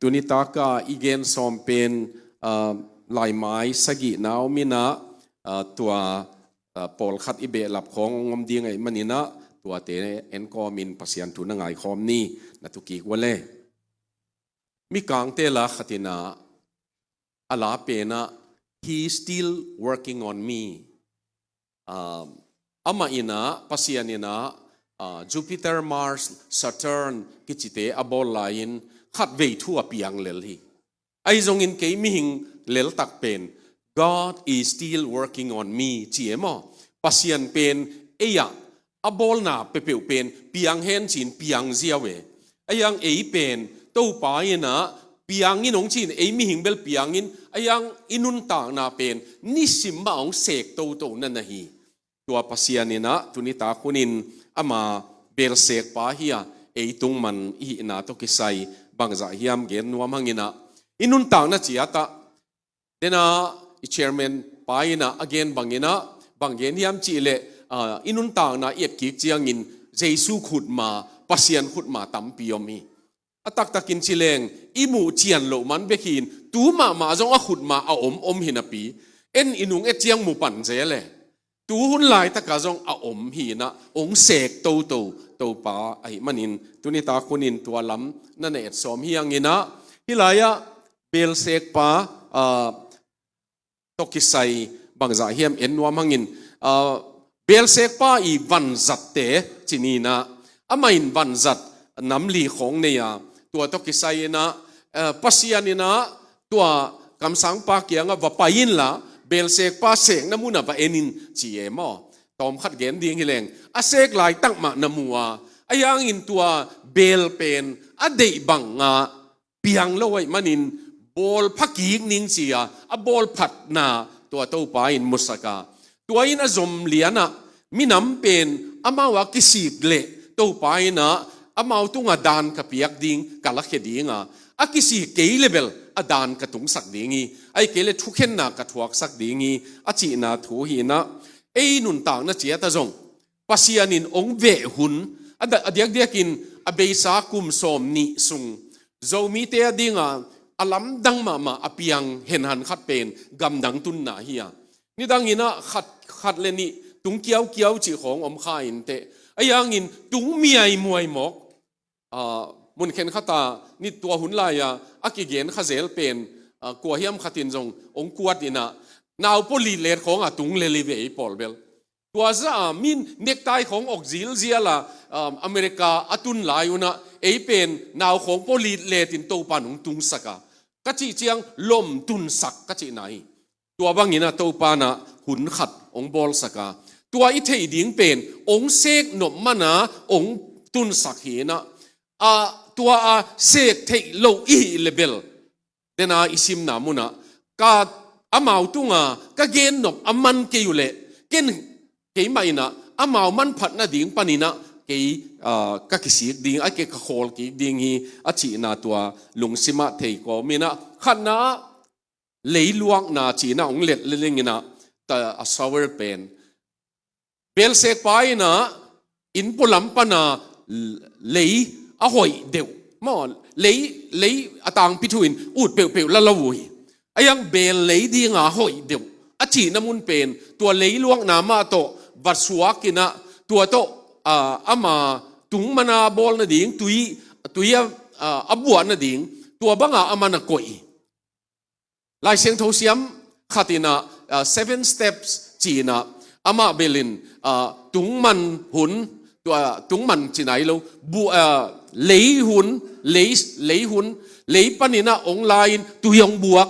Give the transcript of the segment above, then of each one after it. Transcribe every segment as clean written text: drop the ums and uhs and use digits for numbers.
ตุนิตากาอีเกนสอมเป็นลายไม้สกินาวมินะตัวปอลขัดอิเบลับของงมดีไงมันนี่นะตัวเตเอ็นก็มินปัสยันทุนงไงคอมนี่นัตุกีกวะเล่มีกางเตละขัดินะอาลาเปนะ he still working on me อามาอินะปัสยันนี่นะJupiter Mars Saturn กิจิเตอบอลไลน์ขัดเวทั่วเปียงเลลีไอจงอินเกมิหิงเลลตักเป็น God is still working on me จีเอมอปัสยันเป็นเอียอบอลนาเปเปเป็นเปียงเฮนจินเปียงเจียเวไอยังเอเป็นตู้ปายนะเปียงอินองจินเอมิหิงเบลเปียงอินไอยังอินุนตางนาเป็นนิสิมมาองเสกตู้นั่นนะฮีตัวปัสยันนี่นะตุนิตาคุนินอามาเบลเสกปาฮียเอตุงมันอีนาตุกิไซบางจากฮิมเกนนัวมังอินะอินุนต่างนะจีอาตาเดนะเชอร์แมนปายินะ again บางอินะบางเกนฮิมจีเลอินุนต่างนะเอียดกิกจียงอินเจสุขุดมาปัสยันขุดมาตั้มปิยมีอาตักตักินชิเลงอิมูเจียนโลมันเบกินตูมาจงอาขุดมาเอาอมหินาปีเอ็นอินุงเอจียงมูปันเจเลตูหุ่นลายตะกะจงอาหินะองเสกโตปาไอมันอินตุนิตาคุนินตัวล้ำนั่นเองสอมเฮียงอินะฮิลายะเบลเสกปาตกิไซบางจากเฮียมเอ็นวามังอินเบลเสกปาอีวันจัดเตจินีนะอามาอินวันจัดน้ำลีของเนียตัวตกิไซนะปัสยานินะตัวคำสั่งปาเกียงว่าไปยินละเบลเสกปาเสกน้ำมุนว่าเอ็นินจีเอมอตอมขัดเกณฑ์ดีฮิเลงอาเสกหลายตั้งมาน้ำมัวอายังอินตัวเบลเป็นอเดบังงาเปียงละไว้มันอินบอลพักกีกนิงเสียบอลผัดนาตัวเต้าปาอินมุสกาตัวอินอจมเลียนะมีน้ำเป็นอามาวากิสิกเละเต้าปาอินะอามาวตุงอดานกับเปียกดิงกัลลักดิงอากิสิเกยเลเบลอดานกับตุงสักดิงีไอเกลทุกเห็นนากับทวกสักดิงีอาจีนาถูหีนะเอ้นุนต่างนะเจียตาจงปัสยานินองเวหุนอเดียกินอเบสากุมสมนิสุงโจมีเตียดิงอลัมดังมาอภิยังเห็นหันขัดเป็นกำดังตุนนาเฮียนี่ดังอินะขัดเลนี่ตุงเกี้ยวจีของอมข้าอินเตไอยังอินตุงมีไอมวยหมกมุนเข็นขัตานี่ตัวหุ่นลายอากิเกนข้าเซลเป็นกัวเฮียมขัดินจงองกวดอินะนาวโพลีเลดของตุงเลลิเวอีปอลเบลตัวซะมินเนกไตของออกซิลเซียละอเมริกาอตุนลายอุนะเอเป็นนาวของโพลีเลตินโตปานุงตุงสักกะจิเจียงลมตุนสักกะจิไหนตัวบางอินะโตปานะหุ่นขัดองบอลสักตัวอิเทดิงเป็นองเสกนมมานะองตุนสักเห็นะตัวเสกเทโลอีเลเบลเดนาอิซิมนามุนะกาอามาวตุงกะเกนนบอามันเกยุเลเกนเกยไม่นะอามาวมันผัดนะดิ่งปานินะเกยกะกิสิกดิ่งไอเกกะโคลกิดิ่งฮีอาชีนาตัวลุงซิมาเทยก็มีนะขันนะเลยลวงนาจีนะองเล็ดเล่งนะแต่ซาวเวอร์เป็นเบลเซกไปนะอินปุลัมปนาเลยอหอยเดียวมอเลยอตางพิทุอินอูดเปียวละละวุยไอยังเบลเลยดีงาหอยเดียวอาชีน้ำมุนเป็นตัวเลยลวงนามาโตวัดสวากินะตัวโตอามาตุงมานาบอลนะดิ่งตุยอับวนนะดิ่งตัวบังอามานะกอยลายเสียงโทเสียมขัดินะseven steps จีนะอามาเบลินตุงมันหุนตัวตุงมันจีไหนเราเลยหุนเลยปนินะองไลน์ตุยองบวก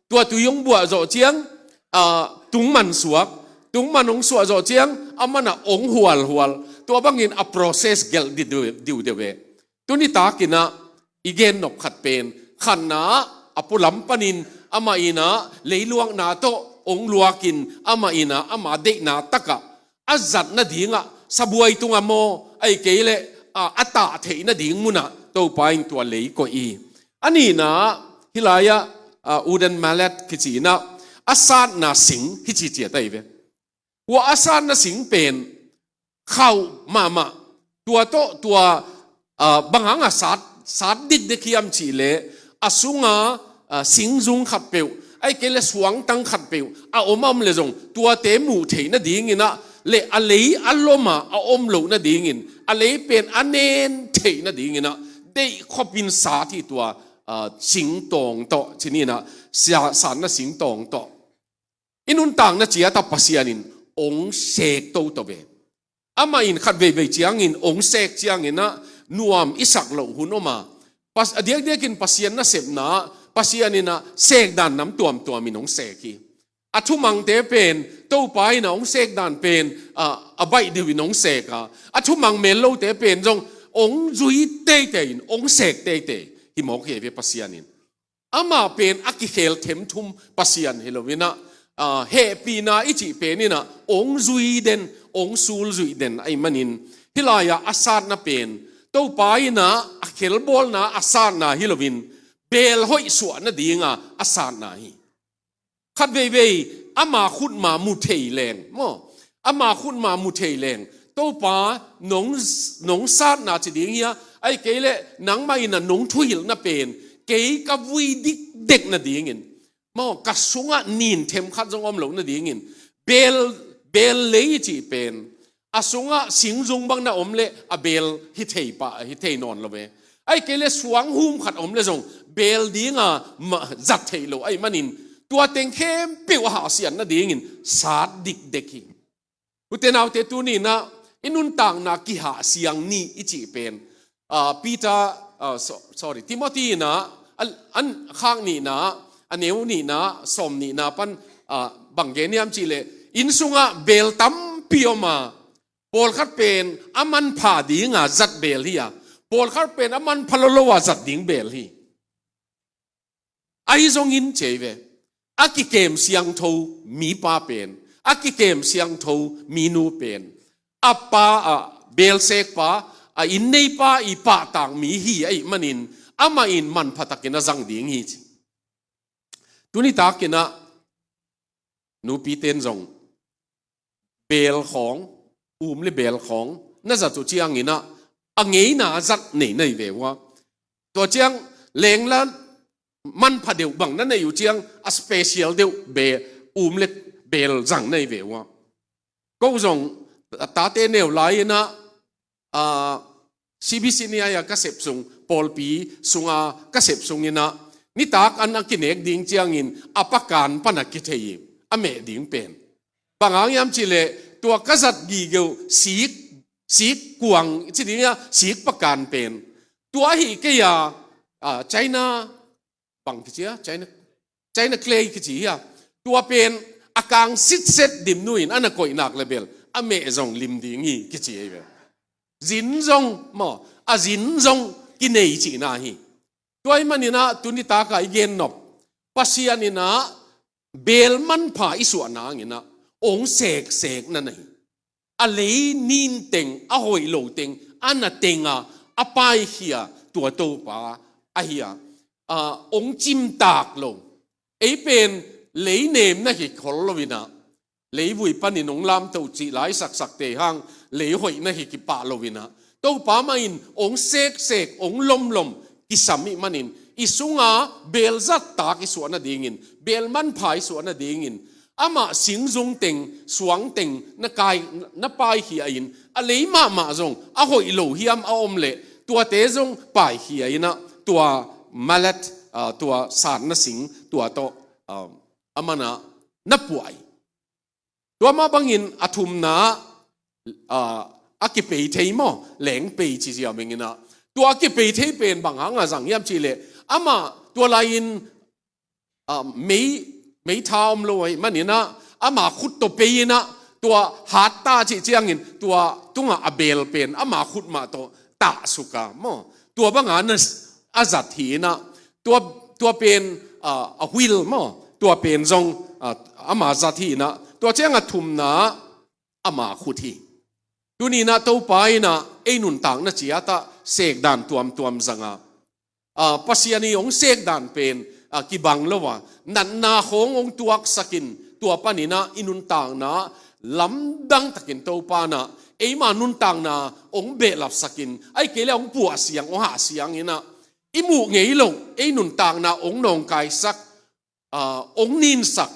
ตัวตุยองบวกโจเจียงตุงมันสวกตุงมันองสวกโจเจียงอามันองหัวตัวบางอินa process เกลดิวเดเวตัวนี้ตากินะอีเกนนบขัดเป็นขันนะอปุลัมปนินอามาอินะเลยลวงนาโตองลวกินอามาอินะอามาเดนาตะกะอาจัดนาดิ่งสบวยตุงอโมไอเกเลอัตตาเทนาดิ่งมุนะโตไปตัวเลยก็อีอันนี้นะฮิลายะอูดันมาเลตคิจีนะอาซาดนาสิงฮิจิเจตไอเวว่าอาซาดนาสิงเป็นเข้ามาตัวโตตัวบางหางศาสตร์ดิดเดคิยมจีเล asunga singzung khat peu ai kele suang tang khat peu a omam le jong tua te mu theina ding ina le alei aloma a om lo na ding in alei pen anen theina ding ina dei khopin sa thi tua sing tong to chinina sia san na sing tong to inun tang na chia ta pasianin ong sek to to be ama in khat ve ve chiang in ong sek chiang ina nuam isak lo hunoma pas adiak diakin pasian na sep na pasianina sek dan nam tuam tuam inong seki athumang te pen to pai na ong sek dan pen abai de winong seka athumang melo te pen jong ong zui te te in ong sek te te hi mok he ve pasianin ama pen akikhel them thum pasian helowina he pi na ichi penina ong zui den ong sul zui den ai manin hilaya asat na pen to pai na akhel bol na asat na hilowin bel hoi suan na dinga asat na hi khat ve ve ama khut ma mu thei leng mo ama khut ma mu thei leng to pa nong sat na chi ding ya ai kele nang mai na nong thuil na pen ke ka vui dik dek na ding in mo ka sunga nin them khat jong om lo na ding in bel le chi pen asunga singjung bang na omle a bel hi thei pa hi thei non lo ve ai kele suang hum khat omle jong bel dinga zat thei lo ai manin tua teng khem pe wa ha sian na ding in sat dik dekhi uten autte tu ni na inun tang na ki ha siang ni ichi pen Peter sorry Timothy na an khang ni na aneu ni na som ni na pan banggeniam chile insunga bel tam pioma pol khat pen aman pha dinga zat bel hiya pol khat pen aman phalolowa zat ding bel hi ai zong in cheve aki kem siang tho mi pa pen aki kem siang tho mi nu pen apa bel sek pa in nei pa I pa tang mi hi ai manin ama in man phatakina zang ding hi tuni takina nu pi ten zong bel khong le bel khong na za tu chiang ina angei na zat nei nei ve wa to chiang leng la man pha deu bang na nei yu chiang a special deu be le bel zang nei ve wa ko zong ta te neu lai na CBC ni aya ka sep sung pol pi sunga ka sep sung ina ni tak an akinek ding chiang in apakan panaki thei ame ding pen bangang yam chile tua kazat gi geu sik kuang chinia sik pakan pen tua hi ke ya China bang kia China clay ki chi ya tua pen akang sit set dim nuin ana koi nak lebel ame zong lim ding hi ki chi ai zin zong mo a zin zong ki nei chi na hi toy manina tunita ka igen nop pasianina bel man pha isu na ngina ong sek na nei a lei nin teng a hoi lo teng ana tenga apai hia tua to pa a hia ong chim tak lo ei pen lei nem na hi khol lovina lei vui pani nong lam to chi lai sak te hang lei hoi na hi ki pa lovina to pa ma in ong sek ong lom ki sami manin isunga bel zat ta ki suana dingin bel man phai suana dingin ama singzung teng suang teng na kai na pai hi ain a lei ma zong a hoi lo hiam a om le tua te zong pai hi aina tua malat tua san na sing tua to amana na puai tua ma bangin athum na akipe thei mo leng pe chi sia mengina tua akipe thei pen bang hanga jang yam chi le ama tua lain mấy thao lôi mà nè ama khut to pe na tua hat ta chi chiang in tua tunga abel pen ama khut ma to ta suka mo tua banga na azat hi na tua pen a wheel mo tua pen zong ama zat hi na tua chiang a thum na ama khut hi tu ni na to pai na einun tang na chia ta sek dan tuam zanga pasiani ong sek dan pen ki bang lowa nan na khong ong tuak sakin tua panina inun tang na lam dang takin to pa na eima nun tang na ong be lap sakin ai kele ong pu asiang o ha siang ina อิมูเงยลงไอ้หนุนต่างนาองนองกายสักองนินสัก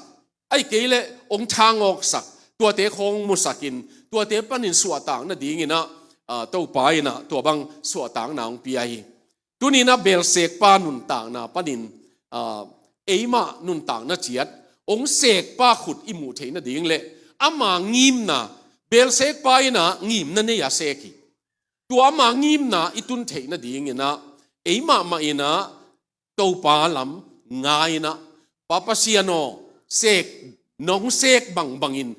ไอ้เกลเลองชางออกสักตัวเตะคงมุสักินตัวเตะปนินสวต่างน่ะดีงี้นะตัวไปนะตัวบังสวต่างนาองปีไอตัวนี้นะเบลเสกป้าหนุนต่างนาปนินเอมาหนุนต่างน่ะเจียดองเสกป้าขุดอิมูเทน่ะดีงี้เลยอามางิมนะเบลเสกป้านะงิมนั่นเนี่ยเสกีตัวอามางิมนะอิตุนเทน่ะดีงี้นะเอมามาอินะตัวป้าลำง่ายนะปาปเสียโนเสกน้องเสกบังอิน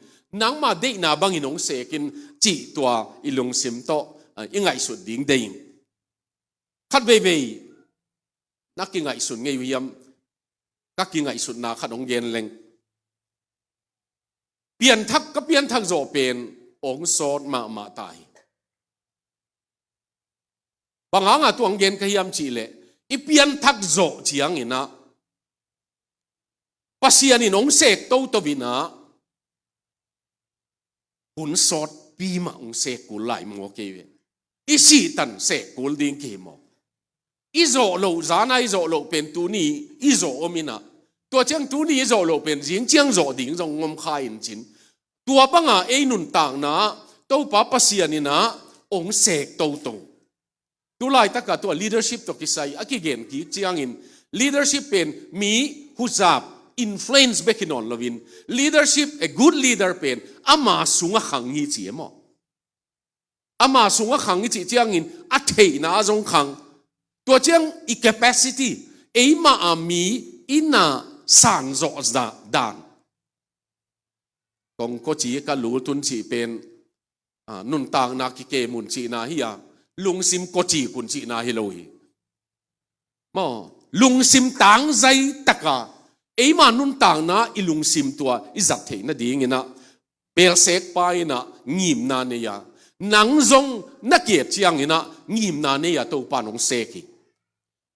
นังมาเด็กนาบังอินน้องเสกินจีตัวอิลงซิมโตยังไงสุดดิ่งเดิงขัดเว่ยนักยังไงสุดไงวิยมกักยังไงสุดนาขัดองเย็นเล็งเปลี่ยนทักก็เปลี่ยนทักโจเป็นองโซดมาตายบางครั้งตัวองเย็นขยำจีเล่อีเปลี่ยนทักโจเจียงอินะปัสยานินองเสกโตตัววินาหุ่นสดปีมาองเสกกุลไหลมัวเกวีอีสีตันเสกกุลดิ้งเกมออีโจโลจานาอีโจโลเป็นตัวนี้อีโจอมินะตัวเจ้าตัวนี้อีโจโลเป็นจิงเจ้าโจดิ้งจงงมขายอินจินตัวปังอาเอนุนต่างนะตัวป้าปัสยานินะองเสกโตตัวไล่ตะกัตัว leadership ตัวกิสัยอากิเกนกิเจียงอิน leadership เป็นมีหุจับinfluence เบกินอนลวิน leadership a good leader เป็นอามาสุงขังยี่จีมออามาสุงขังยี่จีเจียงอินอาเทน่าจงขังตัวเจียงอี capacity เอมาอามีอินาสันโจดดานกงก็จีก็รู้ตุนจีเป็นนุนต่างนักกิเกมุนจีนาฮิยาลุงซิมก็จีกุนจีนาฮิโลฮีมอลุงซิมต่างใจตะกาเอมานุนต่างนะอิลุงซิมตัวอิจัดเทนะดีงี้นะเปลเสกไปนะงิมนาเนียนังจงนักเกียรติยังงี้นะงิมนาเนียตัวปานองเสกี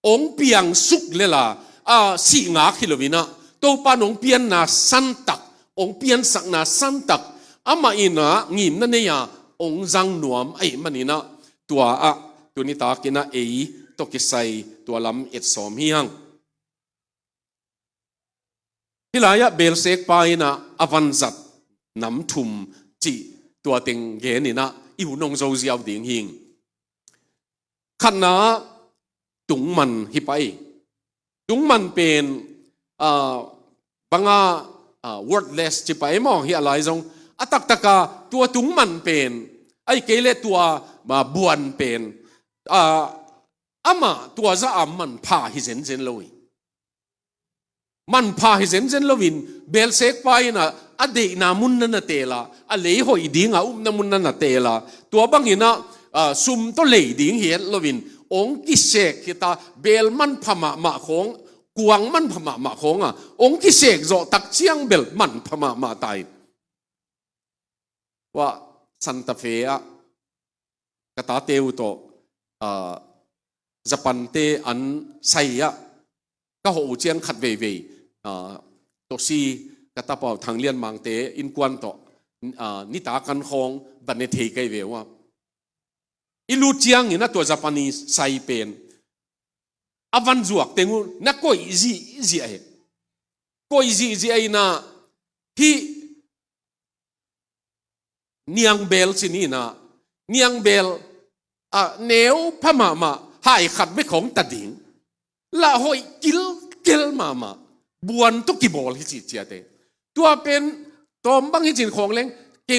องเปียงสุกเลล่ะสีงาคิโลวินะตัวปานองเปียนนาสันตักองเปียนสักนาสันตักอามาอินะงิมนาเนียองจังนวมไอ้มันนี่นะตัวนี้ตากินะเอตกิไซตัวลำเอ็ดสอมเฮียงที่หลายเบลเซกไปนะอวันจัดน้ำทุ่มจีตัวเต็งเกนี่นะอิวนงโจเซียวดิ่งหิงขันนะตุงมันฮิไปตุงมันเป็นบางwordless จีไปมองเฮียอะไรจงอัตักตะกาตัวตุงมันเป็นไอ้เกเลตัวมาบวนเป็นอามาตัวจะมันพาฮิเซนเซนเลยมันพาฮิเซนเซนลวินเบลเซกไปนะอดีนามุนนันเตล่าอเลหอยดิ้งนามุนนันเตล่าตัวบางหินะซุมตัวเลดิ้งเห็นลวินองกิเสกคิตาเบลมันพมาของกวางมันพมาขององกิเสกโจตักเชียงเบลมันพมาตายว่าซันตาเฟียกตาเตวโตญี่ปุ่นเตอันไซยะก็หัวเจียงขัดเว่ยตัวซีกตาเป่าทางเลียนมังเตอินกวนโตนิตากันคงบันเนเทกเวว่าอิลูเจียงนี่นะตัวญี่ปุ่นไซเป็นอวันจวกเตงูนักก็อีซีไอก็อีซีไอนะที่เนียงเบลสินี่นะเนียงเบลเนวพม่าหายขัดไม่ของตัดดิ่งละหอยกิลมาบวนตุกิบอลที่จีเจียเตตัวเป็นตัวบังฮิจินของเล้งเก่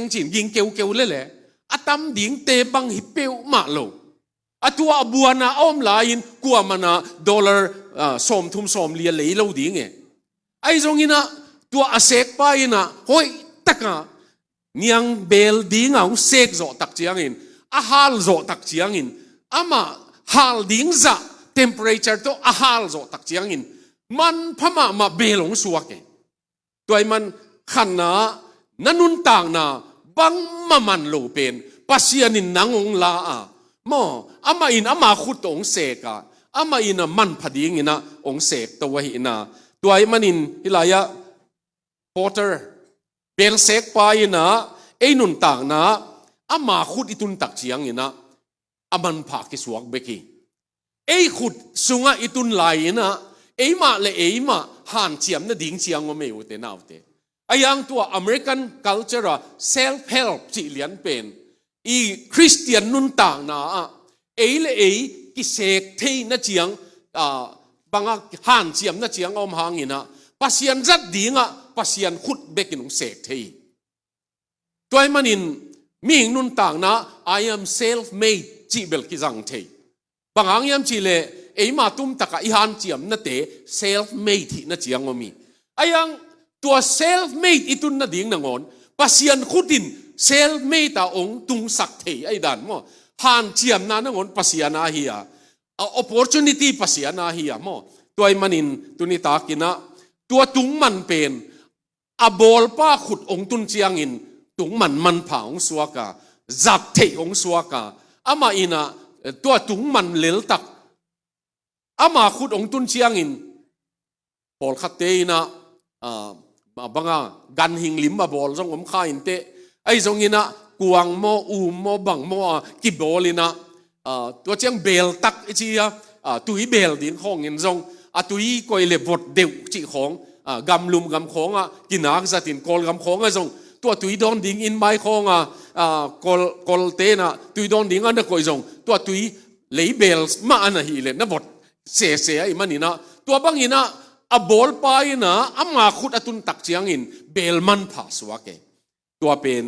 งจินยิงเกวเลยแหละอาตำดิ่งเตบังฮิเปวมาโลตัวบัวนาอ้อมลายินกัวมันดอลลาร์สมทุมสมเลียเลยเราดิ่งไงไอ้ตรงนี้นะตัวอาเซกไปนะหอยตะกาเนียงเบลดิ่งเอาเซกโจตักเจียงอินอาฮาลโจตักเจียงอินอามาฮาลดิ่งจะtemperature ตัวอาฮาลโจตักเจียงอินมันพม่ามาเบลงสวกเองตัวมันขันนะนันุนต่างนะบังมันโลเป็นปัสยานินนังองลามออามาอินอามาขุดองเสกอามาอินมันพดิงินะองเสกตัวหินะตัวมันอินฮิลายะพอเตอร์เบลเสกไปนะไอ้นุนต่างนะอามาขุดอิตุนตักเจียงอินะอามันพากิสวกเบกี ขุดสุงะอิตุนไหลนะมาเลยมาหันเจียมนะดิ่งเชียงว่าไม่อุเตนเอาเตยังตัวอเมริกัน culture self help จิเลียนเป็นคริสเตียนนุนต่างนะเลยกิเสกเทนะเจียงบางหันเจียมนะเจียงอมหางอินะปัสยันจัดดิ่งปัสยันขุดเบกินงเสกเทตัวมันอินมีหิงนุนต่างนะ I am self made จิเบลกิจังเทบางอย่างจิเลมาตุ้มตะกะอีหันเจียมนะเต self made นะเจียงว่ามียังตัว self made อีตุนนะดิ่งนะงอนปัสยันขุดิน self made ตาองตุงสักเทดันมั้งหันเจียมนะงอนปัสยันอาเฮียopportunity ปัสยันอาเฮียมั้งตัวมันอินตุนิตากินะตัวตุงมันเป็นบอลป้าขุดองตุนเจียงอินตุงมันผ่าองสวกาจับเทองสวกามาอินะตัวตุงมันเลลตักมาขุดองตุนเจียงอินบอลขัดเตนะบางกันหิงลิมมาบอลจงผมข้าอินเตจงอินะกวางโมอูโมบังโมกิบอลินะตัวเจียงเบลตักจีตุยเบลดินของอินจงตุยก็เลยบดเดวจีของกำลุมกำของกินนักสัตินกอลกำของจงตัวตุยโดนดิ่งอินไมของกอลเตนะตุยโดนดิ่งอันนั้นก็จงตัวตุยเลยเบลมาอันนั้นฮีเลยนะบดเสียมันนี่นะตัวบางอินะบอลไปนะมาขุดตุนตักเจียงอินเบลมันผ่าสวกเกตัวเป็น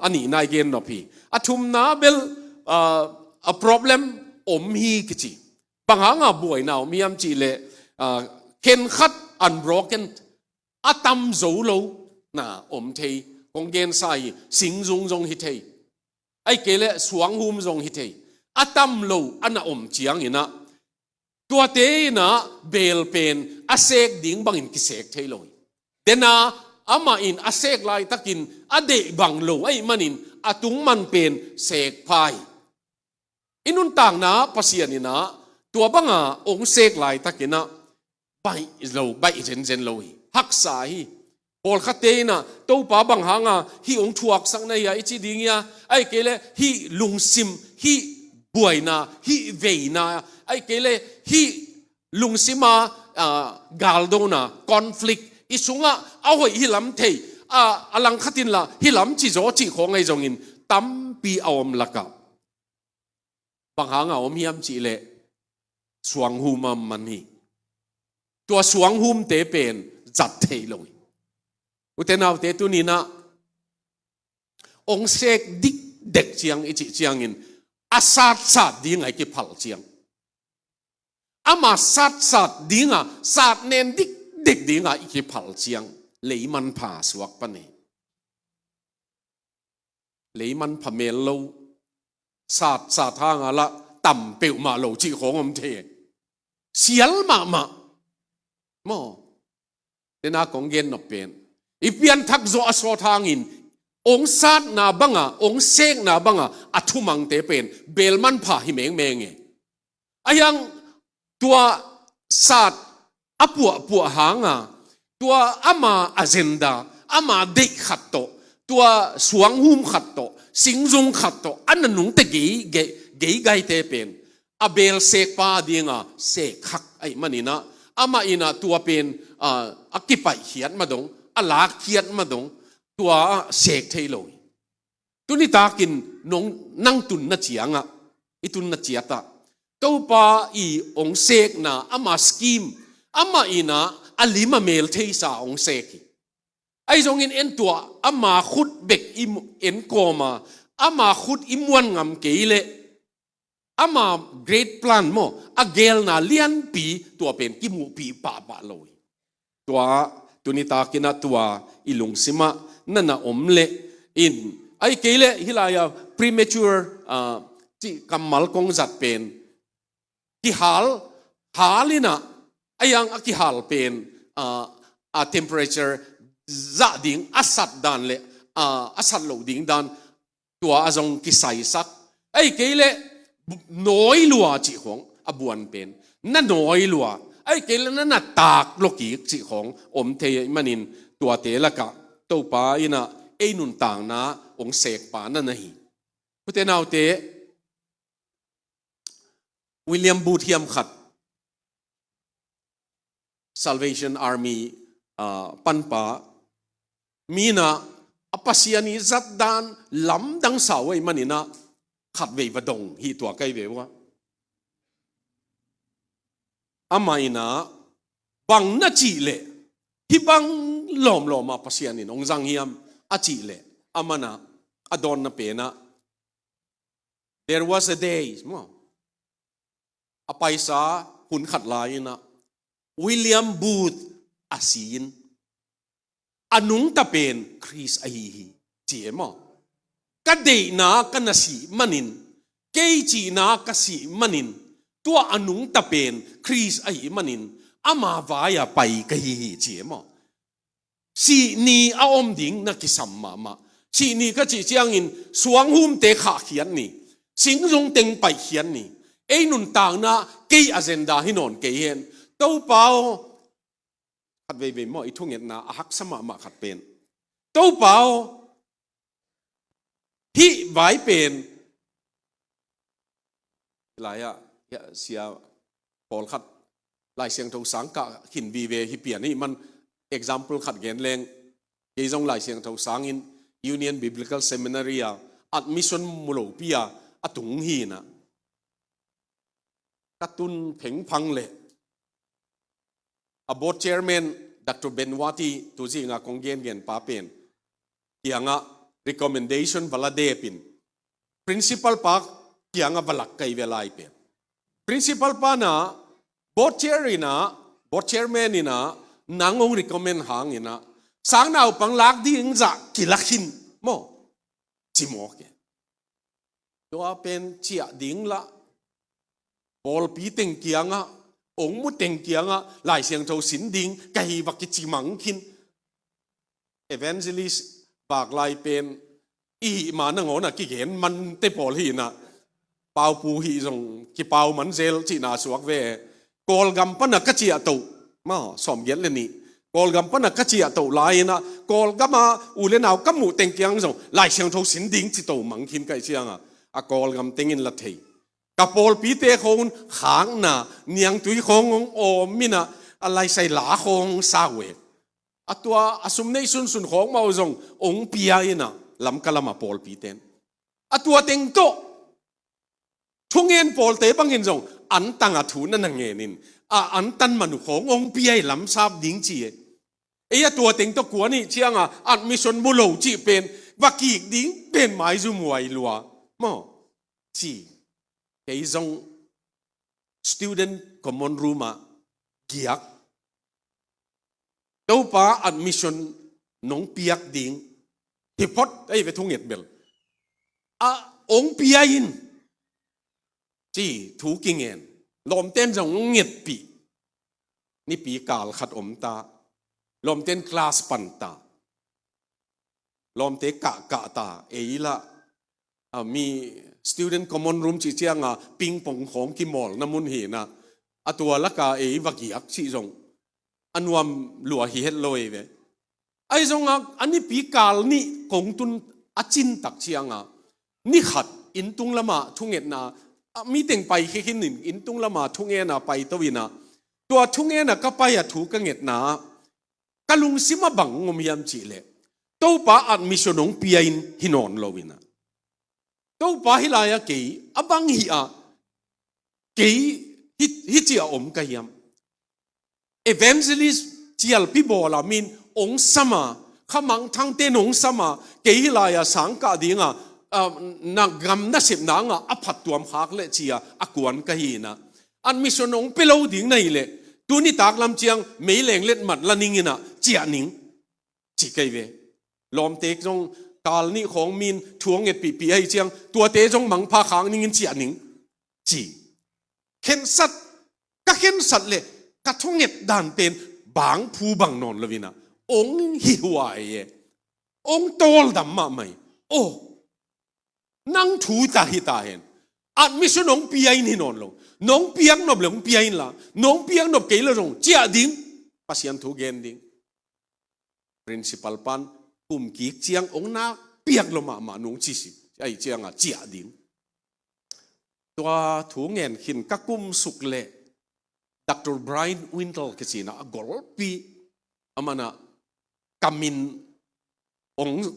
อันนี้นายเกณฑ์นพีทุมนะเบลproblem ฮีกิจิบางหางบ่อยnowมีอันจีเลเข็นขัด unbroken ตั้มโจโลนะเทกงเกณฑ์ใส่สิงจงฮิเทเกลสวงหุมจงฮิเทตั้มโลอันน่ะเจียงอินะตัวเตนะเบลเป็นเสกดิ่งบังอินกิเสกเทลอยเดนะมาอินเสกลายตะกินเดบังโลมันอินตุงมันเป็นเสกพายอินุนต่างนะปัสยานินะตัวบังองเสกลายตะกินะไปโลไปเจนโลฮักษาฮีบอลขัดเตนะตัวป้าบังหางฮีองทวกสังในยาอิจิดิ่งยาเกลฮีลุงซิมฮีบวยนะฮีเวนะเกลฮีลุงซิมากาลโดนะคอนฟลิกอิสุงเอาไว้ฮิลำเทอลังขัดินละฮิลำจิโจจิของจงอินตั้มปีเอาละกับบางหางมีอัมจิเลสวงหูมันนี่ตัวสวงหุมเตเป็นจัดเทเลยอุตนาเตตุนีนะองเสกดิกเด็กเจียงอิจิเจียงอินศาสตร์ดีไงกิพัลเจียงมาศาสตร์ดีไงศาสตร์เน้นดิกเด็กดีไงกิพัลเจียงเลยมันผ่าสวกปนเนเลยมันพเมลโลศาสตร์ทางละต่ำเปียวมาโลจีของอมเทเสียลมาโมเดน่ากงเกนนเป็นอีเปียนทักโซอสโทางอินองศานาบังองเซกนาบังทุมังเตเป็นเบลมันผ่าหิเมงเยังตัวศาสตร์ปัวหางตัวมาอเจนดามาเด็กขัดโตตัวสวงหุมขัดโตสิงจงขัดโตอันนั้นนุ่งแต่เกยไกเตเป็นเบลเซกปาดีงเซกขักมันนี่นะมาอินะตัวเป็นกิไปเขียนมาดงลากเขียนมาดงตัวเสกเทโลยตุนิตากินนงนั่งตุนนัดเจียงอิตุนนัดเจียตาตัวป้าองเสกนะมาสกีมมาอินะลิมาเมลเทสาองเสกจงอินตัวมาขุดเบกโกมาขุดมวนงำเกยเลมาเกรดพลันโมเกลนาเลียนปีตัวเป็นกิมูปีป่าลอยตัวนิตากินตัวลุงซิมานั่นเลอินเกลฮิลายา premature ที่กำมัลกงจัดเป็นกิฮาลินะยังกิฮาลเป็นtemperature จะดิ่งสัดดันเลสัดโลดิ่งดันตัวจงกิไซสักเกลน้อยลัวจีของบวนเป็นนั่นน้อยลัวเกลนั่นตากโลกีจีของเทมันินตัวเตละกะตัวป้าอินะนุนต่างนะองเสกป่านั่นนี่พุทธนาเต วิลเลียมบูธเฮียมขัด Salvation Army ปันป่ามีนะอปัสยานีจัดดานล้ำดังสาวไอ้มันนี่นะขัดเววดงฮีตัวไกลเววะอามาอินะบังนัจีเล่ฮิบังหลอมมาปัสยานีองจังเฮียมอาจีเล่อามานะอดอนนะเปนะ there was a day มั้งอภัยสาหุ่นขัดลายนะวิลเลียมบูธอาศีนอนุงตะเป็นคริสไอฮีเจียมก็เดนากันนสีมันินเกยจีนากันสีมันินตัวอนุงตะเป็นคริสไอมันินอามาวายาไปกะฮีเจียมสีนีอาอมดิ่งนักสัมมาสีนีก็จีเจียงอินสวงหุมเตะขาเขียนนี่สิงรงเต็งไปเขียนนี่ไอ้นุนต่างนะเกยอเจนดาฮินอนเกยเห็นเต้าเปล่าขัดเวมออีทุ่งเงินนะหักสมาขัดเป็นเต้าเปล่าที่ไว้เป็นหลายอะเสียพอลขัดหลายเสียงทงสังกะหินวีเวฮิเปียนี่มัน example ขัดเกณฑ์แรงยี่จงหลายเสียงทงสังอิน Union Biblical Seminary อัดมิชชั่นมุโลปีอะอัตุงฮีนะกระตุนเพ่งพังเลยboard chairman Dr. Benwati tu ji nga konggen gen pa pen kianga recommendation bala de pin principal pa kianga balak kai velai pe principal pa na board chairman ina nangong recommend hang ina sang na upang lak di ingza kilakhin mo chimo ke to pen chia ding la bol pi teng kiangaองมุดเต็งเกียงอะหลายเสียงโทสินดิงไก่วักกิจิมังคินเอเวนเจลิสบากลายเป็นอีมาหนังโง่น่ะกิเห็นมันเตปอลฮีน่ะเปาปูฮีส่งกิเปามันเซลจีนาสวกเวกอลกัมปนักกะจีอะตุมาสอมเย็นเลยนี่กอลกัมปนักกะจีอะตุลายนะกอลกัมมาอูเลนาวกัมมูเต็งเกียงส่งหลายเสียงโทสินดิงจิตุมังคินไก่เชียงอะกอลกัมเต็งอินละเทกับโอลปีเตคงขางน่ะเนียงตุยคงโอมินะอะไรใส่หลาคงซาเวอตัวอสุมในสุนของมาจงองเปียน่ะลำกะละมาโอลปีเตนอตัวเต็งโตทุ่งเงินโอลเตปังเงินจงอันตังอถูนั่นเงินินอันตันมนุขององเปียลำซาบดิ้งจีไอ้ตัวเต็งโตกัวนี่เชียงอันมิชนบุโลจีเป็นวักกีกดิ้งเป็นหมายจุมวยลัวมอจีไอ้จง student common room เกียกเต้าป้า admission น้องเปียกดิ่งที่พอดไอ้ไปทุ่งเงียบเบลองเปียอินจีถูกิงเงินลมเต้นจงเงียบปีนี่ปีกาลขัดอมตาลมเต้นคลาสปันตาลมเตะกะตาเอละมี student common room จีเจียงปิงปองของกิมอลน้ำมุนเห็นตัวละกาวักยักชีจงอันวมหลัวเห็ดลอยเวไอ้จงอันนี้ปีกาลนี่คงตุนอจินตักเชียงนี่ขัดอินตุงละมาทุ่งเงินนะมีเต็งไปแค่หินอินตุงละมาทุ่งเงินไปตวินะตัวทุ่งเงินก็ไปถูกกังเงินนะกะลุงซิมาบังงมยามจีเล่ตัวป้าอัดมิชนงเปียอินหินอนลวินะตัวป้าฮิลายะเกยบังฮิเกยฮิจีอาอมกันยาม evangelist จีลพิบอลามินองสมาขมังทั้งเตนองสมาเกยฮิลายะสังกะดิ่งนักกำนักเสพนางอภัตตัวมหักเลจีอากวนกันฮีนะอันมิชนงเปโลดิ่งในเล่ตัวนี้ตากลำเจียงไม่แรงเล็ดมัดละนิงนะเจียนิงจีเกยเวลอมเตกจงกาลนี่ของมินทวงเอ็ดปีให้เจียงตัวเตจงมังพาขางนิงเจียนิงจีเข็นสัตก็เข็นสัตเลยกระทงเอ็ดด่านเป็นบางผู้บางนอนเลยนะองหิวไอองโตลดำมาไหมโอ้นั่งถูตาหิตาเห็นอันมิชน้องเปียอินหินอนลงน้องเปียงนบหลงเปียอินละน้องเปียงนบเกยละจงเจียดิ้งปัสยันถูเกนดิ้ง principal ปันกุมกีเจียงองนาเปียกลงมาหนุ่งชีสิไอเจียงเจียดิ้งต ตัวถูเงินขินกักุมสุกเละดร. Brian Wintle ก็สินะกอลปีอามานะกามิน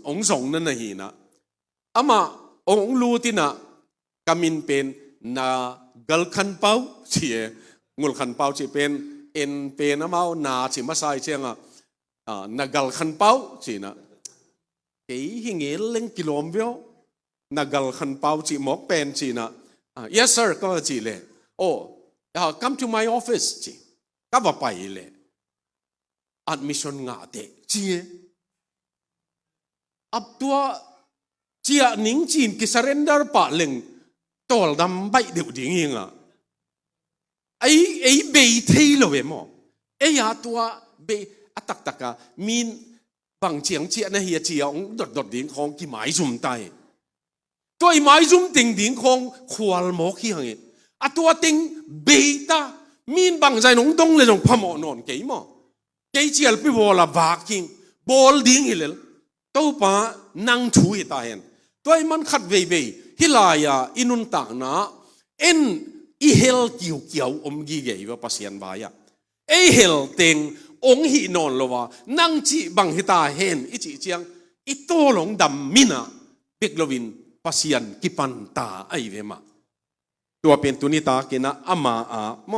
องสงนั่นนะฮีนะอามาองลูตินะกามินเป็นนากัลขันเปาเชียงุลขันเปาเชียเป็นเอ็นเป็นอามานาชิมาใส่เชียงนากัลขันเปาเชียนะเฮ้ยหิงเอเล่งกิโลเมตรนากัลขันเปาเชียหมอกเป็นเชียนะyes sir ก็เชียเลยโอ้come to my office เชียก็ว่าไปเลย admission งาเตะเชียอับตัวเจียหนิงจีนกิ surrender ปะเล่งตอลดำใบเดือดดิ่งยังอ่ะไอ้เบยเทยเลยมั้งไอ้ยาตัวเบยตักอะมีนบางเฉียงเจียนะเฮียเจียงดดดิ่งของกี่หมายจุ่มไตตัวไอ้หมายจุ่มติงดิ่งของขวลหมอกขี้หังอ่ะตัวติงเบยตามีนบางใจน้องต้องเลยน้องพมอนอนเกี่ยมั้งเกี่ยเจียลไปบอลละบากคิงบอลดิ่งฮิเลตัวป้านั่งช่วยตาเห็นตัวไอ้มันขัดเว่ยฮิลายาอินุนตากนะเอ็นอีเฮลเกี่ยวอมกีเกย์ว่าปัสยันบายะไอเฮลเต็งองหินอนละวะนั่งจีบังฮิตาเห็นอิจิเจียงอิโตหลงดำมินะเบกโลวินปัสยันกิปันตาไอเวมาตัวเป็นตุนิตาเกนะอามาอาโม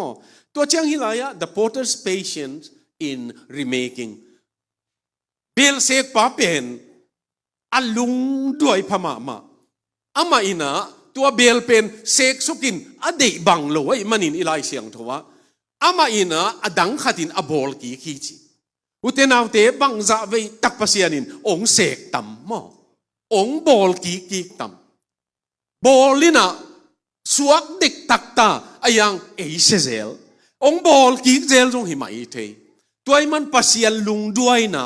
ตัวเจียงฮิลายา the potter's patience in remaking เบลเซกป้าเป็นอลุงด้วยพม่ามาอามาอินะตัวเบลเป็นเสกสุกินอดีบังโลยมันินอิไลเสียงทัวอามาอินะอดังขัดินอบอลกีขีจีอุเทนาวเตบังจะไปตักภาษานินองเสกตัมมอองบอลกีตัมบอลลินะสวกเด็กตักตาอายังเอเซเซลองบอลกีเซลจงหิมาอิเทตัวมันภาษาลุงด้วยนะ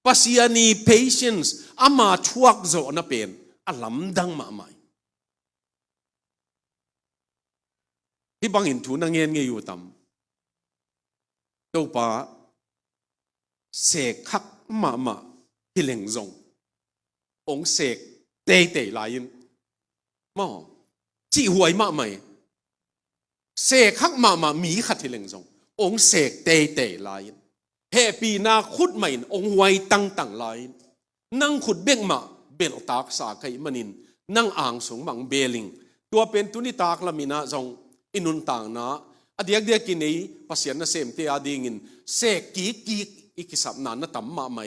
ภาษานี patience อามาชวกโจนะเป็นอลัมดังมาใหม่ที่บางอินทูนังเงินเงยอยู่ต่ำตัวป้าเสกขักมาที่เหลงจงองเสกเตะลายน์มอจีหวยมาใหม่เสกขักมามีขัดที่เหลงจงองเสกเตะลายน์เฮปีนาขุดใหม่องหวยตั้งลายน์นั่งขุดเบ่งมาเบลตากสาไก่มันินนั่งอ่างสงบังเบลิงตัวเป็นตุนิตากละมินาจงอินุนต่างนะอดียกเดียกินนี้ภาษาหน้าเสมเตียดิ่งินเสกกีอีกสับนานตั้มมาไม่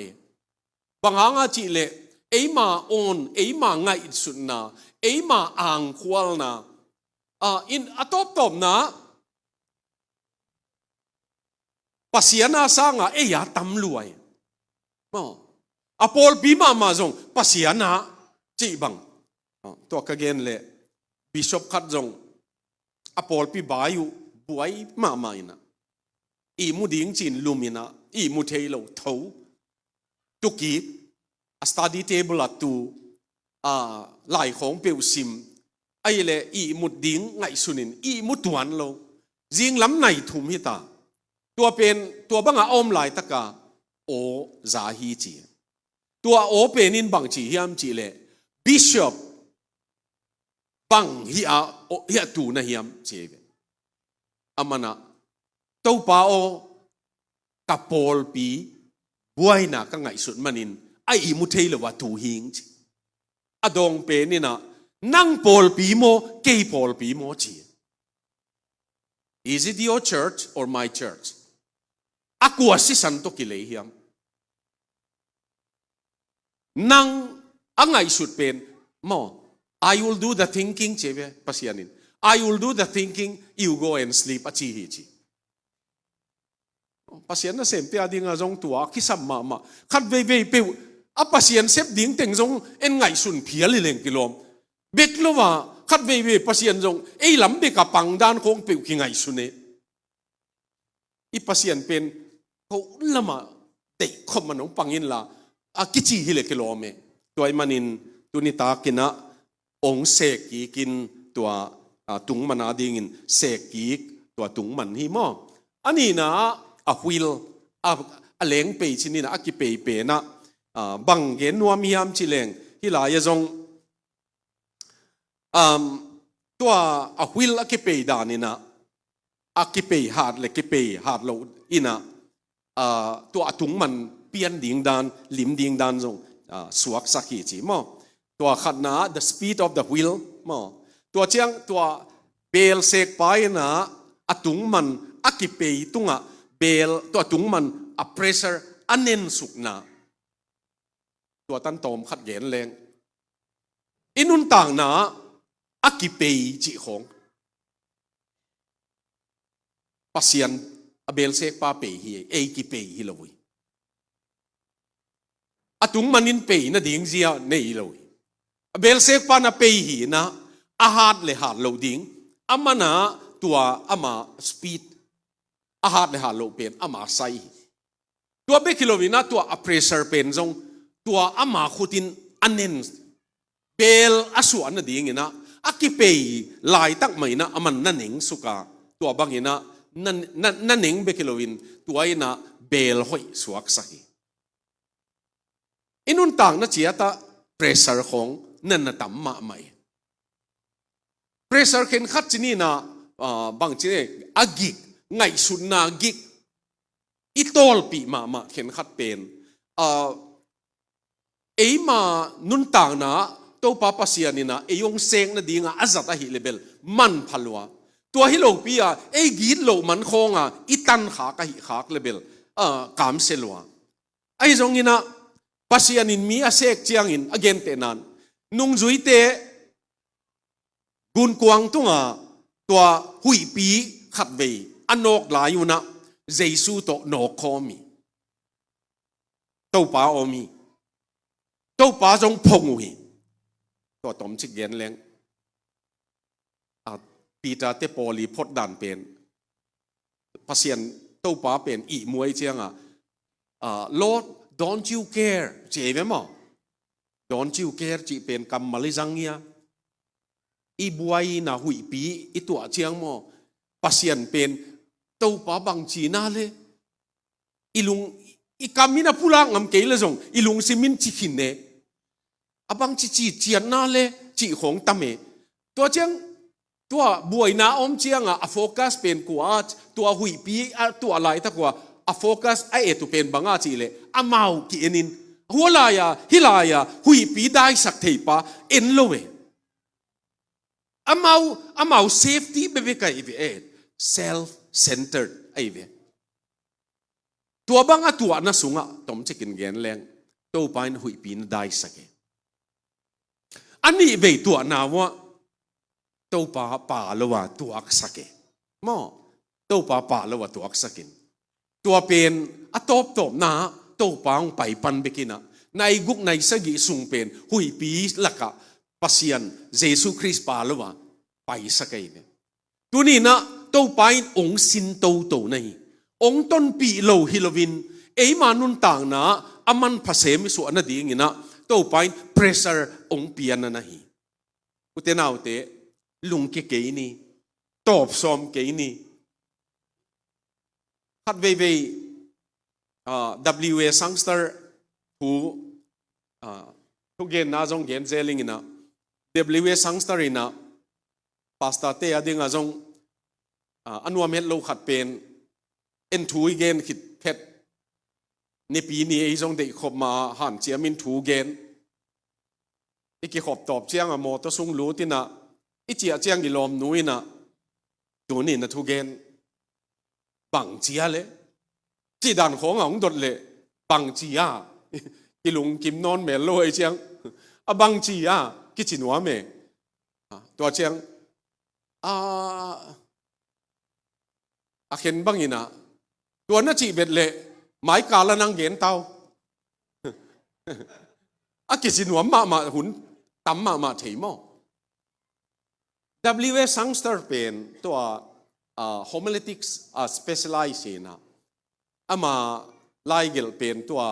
บางงาจีเล่ไอมาออนไอมาไงสุดนะไอมาอ่างควลนะอินอตบตบนะภาษาหน้าสร้างไอยาตั้มรวยอพอลปีมาจงภาษาหน้าจีบังตัวกระเกนเล่บิชอปขัดจงอพอลปีบายุบวยมาอินะอีมุดิ่งจินลูมินะอีมุเทโลเท่าตุกีสตาดีเทเบิลตูหลายของเปียวซิมไอเล่อีมุดิ่งไงสุนินอีมุตวันโลจิงล้ำไหนทุ่มฮิตาตัวเป็นตัวบังอาอมหลายตะกาโอซาฮีจีตัวโอเป็นนินบังจีฮิมจีเล่บิชอปบังฮิอาตูนะฮิมจีอามานะตัวป้าโอกับพอลปีบัวน่ะก็ไงสุดมันินไอมุเทลว่าตูหิงจีอดงเป็นนี่นะนั่งพอลปีโมเกย์พอลปีโมจี Is it your church or my church? Aku asisan to kilehiyam. Nang angay sud pen mo. I will do the thinking, chebe pasianin. I will do the thinking. You go and sleep at chihichi. Pasian na sem te adi nga zong tua kisam ma. Khat ve pe. A pasian sep ding teng zong en ngay sun phial leng kilom. Beklowaขัดเว่ยปัสยันจงไอ้ลำเบกับปังด้านคงเปิวขี้ไงสุเนอีปัสยันเป็นเขาละมาเด็กคมมันของปังอินละกิจิฮิเลกิโลเมตัวไอ้มันินตุนิตากินะองเสกีกินตัวตุงมันอาดิงินเสกีตัวตุงมันฮิมออันนี้นะวิลเล้งไปชินี่นะกิเปนะบังเกนนัวมียามชิเลงฮิลายจง ตัวa wheel a kipe danina a kipe hat le kipe hat lo inaตัวตุงมันเปลี่ยนดิ่งดานลิมดิ่งดานจงสวกสักกี่จีมั้งตัวขัดนา the speed of the wheel มั้งตัวเชียงตัวเบลเสกไปนะอตุงมันอักกิเปยตุงอ่ะเบลตัวตุงมันa pressure อันเน้นสุกนะตัวตันตอมขัดเย็นแรงอินุนต่างนะอักกิเปยจีของปัสยันเบลเสกป้าเปยฮีเอกิเปยฮีละวิอตุงมันนินเปยนะดิ่งเสียในฮีละวิเบลเสกป้านะเปยฮีนะอาหารเลยหาดโลดิ่งอามานะตัวอามาสปีดอาหารเลยหาโลเป็นอามาไซตัวเบกิโลวินะตัวอัพเรสเซอร์เป็นจงตัวอามาขุดินอันเน้นเบลอาส่วนนะดิ่งนะอากิเปยลายตั้งไม่นะอามันนั่นเองสุกาตัวบางอย่างนะนั่นเองเบกิโลวินตัวไอ้นะเบลหอยสวกสักอินุนต่างนะเจียตาเพรสเซอร์ของนั่นนะตั้มมาไม่เพรสเซอร์เข็นขัดจีนี่นะบางจีนี่อากิกไงสุดนากิกอีโตลปีมาเข็นขัดเป็นมานุนต่างนะตัวป้าปัสยานี่นะยงเซงนะดีงาอาจัตาฮิเลเบลมันพัลวะตัวฮิโลปีอ่ะกีดโลมันคงอ่ะอีตันขากะหิขากเลเบลกามเซลวะจงอินะปัสยานินมีอาเซกเจียงอินอเกนเตนันนุงจุยเตกุนกวางตุงอ่ะตัวหุยปีขัดเวอันนกลายุนะเจสูโตนกคอมีตัวป้าอมีตัวป้าจงพงหุยตัวตอมชิกเย็นแรงปีตาเตปอลีพดดันเป็นพัศยันตัวป้าเป็นอีมวยเจียงอ่ะLord don't you care เจ๋ไหมมั้ง don't you care จีเป็นกำมะลิจังเงียอีบวยน่ะหุยปีอีตัวเจียงมั้งพัศยันเป็นตัวป้าบังจีน่าเลยอีลุงอีกำมินาพูลังงำเกลจงอีลุงซิมินจิขินเน่บังจีเจียนน่าเลยจีของตาเมตัวเจียงตัวบวยนาอมเจียงโฟกัสเป็นกว่าตัวหุยปีตัวอะไรถ้ากว่าโฟกัสตัวเป็นบางอาจีเลยเมากี่เอ็นินหัวลายฮิลายหุยปีได้สักเทปะเอ็นโลเวเมาเซฟตี้เบเบกไอเวself centered ไอเวตัวบางตัวน่ะสูงตอมจะกินแกนแรงตัวไปหุยปีนได้สักอันนี้เวตัวนาวะตัวป่าละว่าตัวอักษกมั้งตัวป่าละว่าตัวอักษกินตัวเป็นตบนะตัวปังไปปันเบกินะในกุกในสกิสุงเป็นหุยปีละกะปัสยันเยซูคริสต์ป่าละว่าไปสักเนี่ยตัวนี้นะตัวไปองค์สินตัวในองค์ต้นปีโลฮิโลวินมานุนต่างนะมันภาษาไม่ส่วนนั่นดีงี้นะตัวไปเพรสเซอร์องค์เปียนนั่นนะฮีอุตเตนาอุตเตลุงเก๋นี่ตอบสอมเก๋นี่ฮัดเวWA สังสตาร์ทุกเย็นน่าจงเย็นเจลิงนะ WA สังสตาร์นะพาสต้าเตะดิ่งน่าจงอันว่าเม็ดโลขัดเป็นทูเย็นขิดเพชรในปีนี้จงได้ขบมาหันเจียมินทูเย็นอีกขบตอบเจียงมอตสุงรู้ที่น่ะอีเจียเจียงกิลอมนุ้ยนะตัวนี้นะทุกเกนบังเจียเลยจีดันของดดเลยบังเจียกิลุงกิมนอนเมลโลไอเจียงบังเจียกิจินวะเมตัวเจียงเห็นบังอีนะตัวน่าจีเบ็ดเลยหมายกาละนังเกนเตากิจินวะมาหุ่นตั้มมาเถียมWA สังสตาร์เป็นตัว homiletics specialize นะมาไล่เกลเป็นตัว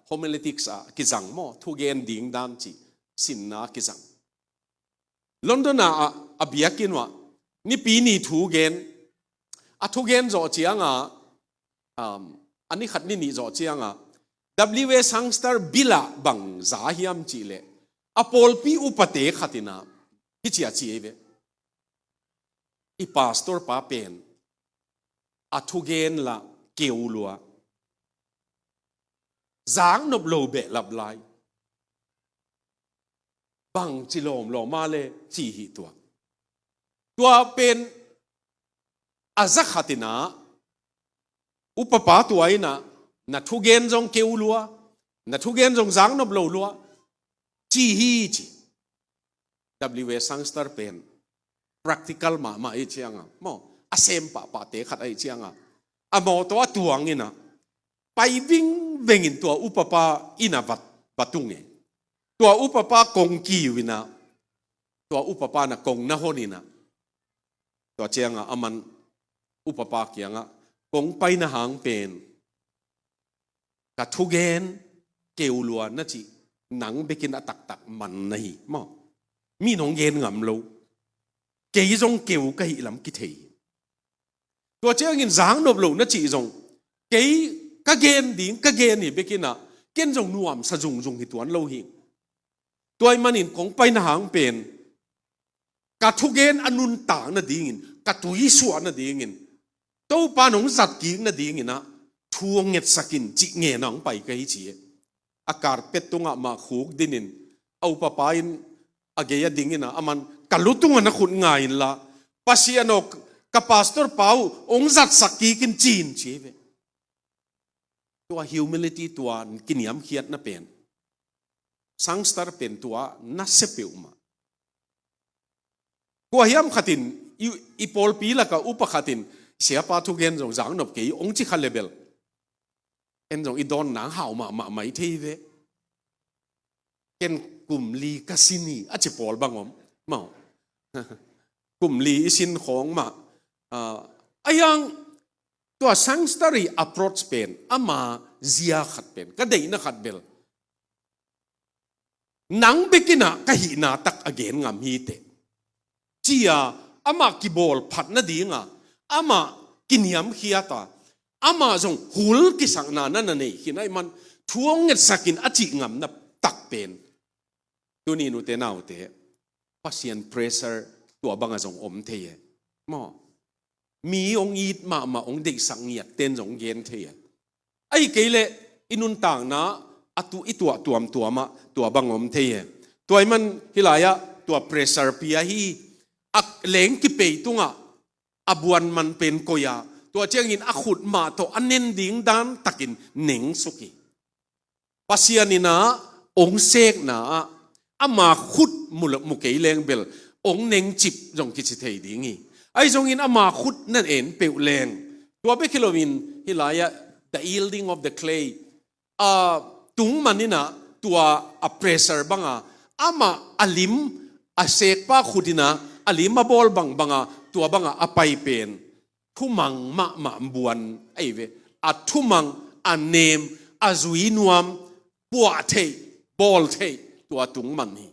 homiletics กิจังมั้งทุกเย็นดิ่งดันจีสินนะกิจังลอนดอนเบียกินวะนี่ปีนี้ทุกเย็นทุกเย็นจ่อเจียงอันนี้ขัดนี่จ่อเจียงWA สังสตาร์บิลาบังซาฮิมจีเลอพอลปีอุปเตขัดนะที่เจียจีเอเว i pastor pa pen athugen la keulua giang nộp lô bẹ lặp lại bằng chỉ lồm lò ma lê chỉ hi tua pen azak hatina upapa tuai na thugen jong keulua na thugen jong giang nộp lô lua chỉ hi chỉ W sangstar pen practical ma ai chianga mo asem pa te khat ai chianga amo to tuang ina pai ving vengin tua upapa ina batunge tua upapa kong ki wina tua upapa na kong na honina tua chianga aman upapa kianga kong pai na hang pen ka thugen keulua na chi nang bekin atak man nahi mo mi nong gen ngam lo ke jong keu ka hi lam ki thei tua chiang in giang nộp lo na chi jong ke ka gen ding ka gen ni bekina ken jong nuam sa jung hi tuan lo hi toy manin kong pai na hang pen ka thugen anun ta na ding in ka tui suwa na ding in to pa nong zat ki na ding ina thuang nget sakin chi nge nang pai ka hi chi a carpet tunga ma khuk dinin au pa pain ageya dingina aman kalutunga na khun ngain la pasiano ka pastor pau ong zat sakki kin chin chive tua humility tua kiniam khiat na pen sangstar pen tua na sepeuma ko hiam khatin i pol pila ka upa khatin sia pa thu gen jong jang nop ke ong chi kha level en jong i don nang hau ma mai theive ken kum li kasini a chi pol bangom mau kum li isin khong ma ayang tua sangstari approach pen ama zia khat pen ka dei na khat bel nang bekina ka hi na tak again ngam hi te chia ama ki bol phat na dinga ama kiniam khiata ama jong hul ki sang na na nei hinai man thuang nget sakin achi ngam na tak pen tuni nu te nau te pasien pressure tua banga jong om the ye mo mi ong eat ma ong dei sang ngiat ten jong gen the ye ai keile inun tang na atu itua tuam tuama tua bangom the ye toy man hilaya tua pressure pia hi ak leng ki pe tunga abuan man pen koya tua chengin akhut ma to anen ding dan takin neng suki pasianina ong sek na ama khut mulak mukei leng bel ong neng chip jong ki chi thei dingi ai jong in ama khut nan en pe leng tua be kilomin hilaya the yielding of the clay tung manina tua a pressure banga ama alim a sek pa khudina alim ma bol banga tua banga apai pen thumang ma buan ai ve a thumang a nem a zui nuam bua thei bol thei tua tung man ni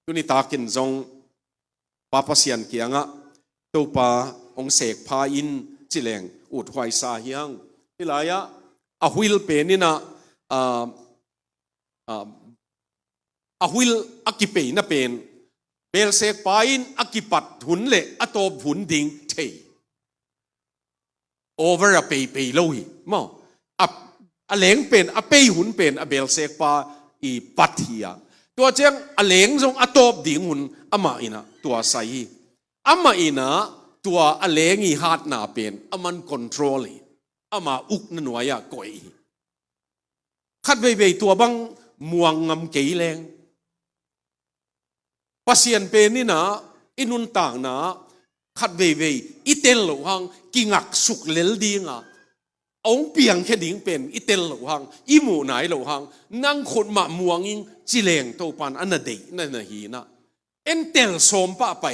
tuni takin zong papasian kianga topa ong sek pha in chileng ut hwai sa hiang hilaya a huil penina a huil akipe na pen bel sek pa in akipat hun le atop hun ding thei over a pe lo hi mo a leng pen a pe hun pen a bel sek pa i pathia tua cheng a leng jong atop ding hun ama ina tua sai ama ina tua a leng i hat na pen aman control hi ama uk na nuaya koi khat ve tua bang muang ngam kei leng pasien pen ni na inun tang na khat ve itel lo hang kingak suk lel dinga ong piang khe ding pen itel lo hang imu nai lo hang nang khot ma muanging chileng to pan ana dei na hi na en tel som pa pa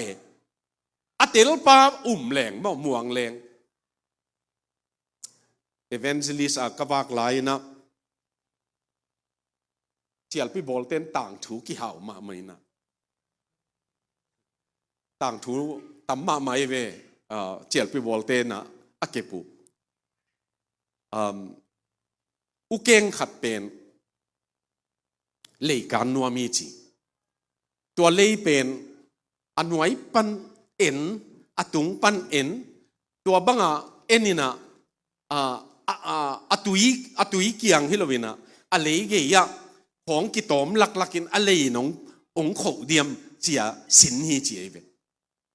atel pa leng ma muang leng evangelist a kawak lai na chial pi bol ten tang thu ki hau ma mai na tang thu tam ma mai ve chial pi bol ten na akepu ukeng khat pen lei kan nuwa mi chi tua lei pen anuai pan en atung pan en tua banga enina atui kiang hilowina alei ge yaของกิตอมลักลักินอะไรน้ององค์ขเดียมเจียสินฮีจีเว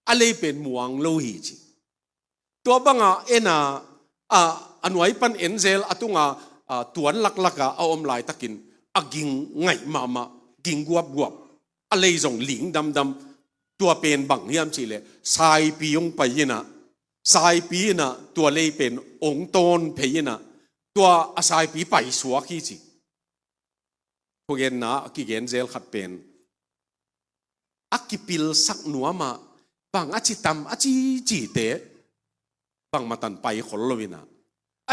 อะไรเป็นมวงโลหิจีตัวบังเอ็นะอันไว้ปันเอ็นเซลอตุงตัวลักลักเอาอมลายตะกินกิงไงมากิงกวบอะไรส่งหลิงดำตัวเป็นบังเฮียมจีเลยสายปียงไปยินะสายปีนะตัวเลยเป็นองค์ต้นเพยินะตัวสายปีไปสวกีจีพวกเอ็นนะกิเกนเซลขัดเป็นกิปิลสักหนัวมาบางอาจิตามอาจิจีเตบางมาตันไปขลวินะ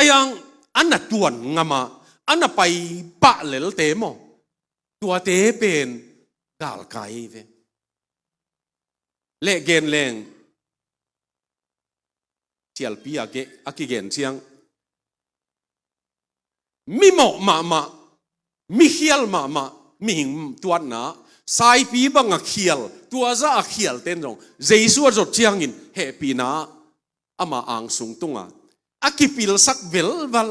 ยังอันนั้นตัวงามาอันนั้นไปปะเลลเตมตัวเตเป็นกาลไกเวเละเกนเลงเชียลปีอากิเกนเชียงมิโมมามิเขียลมามิหิงตัวน่ะสายปีบังเขียลตัวจะเขียลเต้นจงเจสัวจดเชียงอินเฮปีน่ะอามาอ่างสูงตุงกิปิลสักเวลบั